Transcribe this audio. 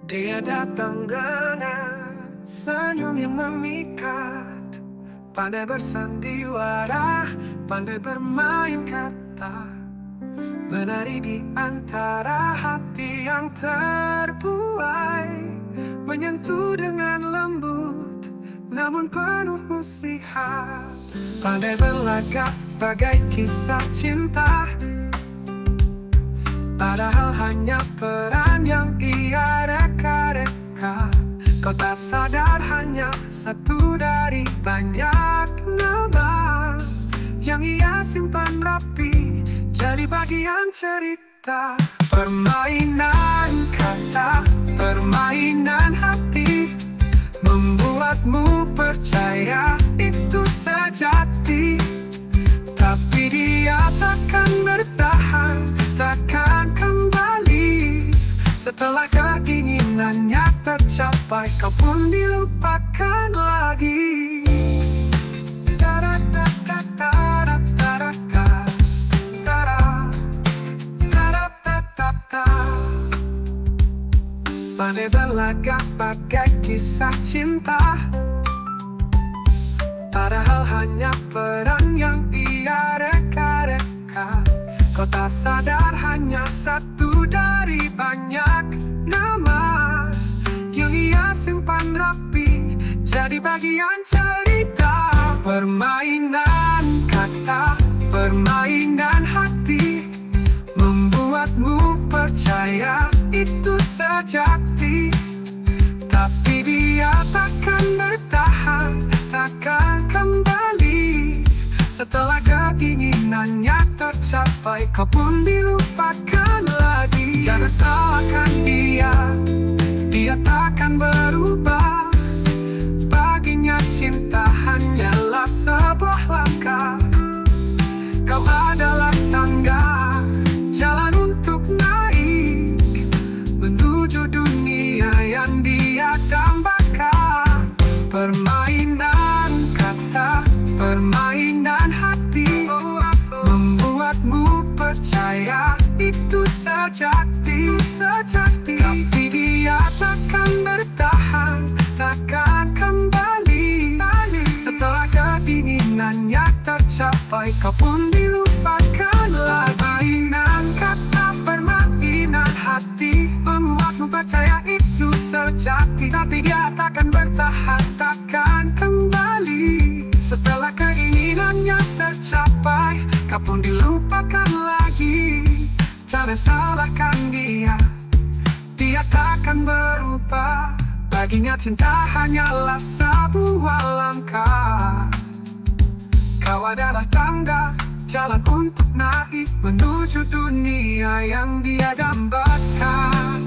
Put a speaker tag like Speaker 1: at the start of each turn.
Speaker 1: Dia datang dengan senyum yang memikat, pandai bersandiwara, pandai bermain kata, menari di antara hati yang terbuai, menyentuh dengan lembut namun penuh muslihat, pandai berlagak bagai kisah cinta, padahal hanya peran yang ia reka-reka. Kau tak sadar hanya satu dari banyak nama yang ia simpan rapi jadi bagian cerita. Permainan kata, permainan hati, membuatmu percaya itu sejati. Tapi dia takkan bertahan, takkan kembali. Setelah keinginannya tercapai, kau pun dilupakan lagi. Pandai berlagak bagai kisah cinta, padahal hanya peran yang ia reka-reka. Kau tak sadar hanya satu dari banyak nama yang ia simpan rapi jadi bagian cerita. Permainan kata, permainan hati, membuatmu percaya itu sejati. Tapi dia takkan bertahan, takkan kembali. Setelah keinginannya tercapai, kau pun dilupakan lagi. Jangan salahkan dia, dia takkan berubah. Baginya cinta hanyalah sebuah langkah. Kau adalah tangga, jalan untuk naik menuju dunia yang dia dambakan. Permainan kata, permainan hati, membuatmu percaya itu sejati. Tapi dia takkan bertahan, takkan kembali. Setelah keinginannya tercapai, kau pun dilupakan lagi. Permainan kata, permainan hati, membuatmu percaya itu sejati. Tapi dia takkan bertahan, takkan kembali. Setelah keinginannya tercapai, kau pun dilupakan lagi. Jangan salahkan dia, dia takkan berubah. Baginya cinta hanyalah sebuah langkah. Kau adalah tangga, jalan untuk naik menuju dunia yang dia dambakan.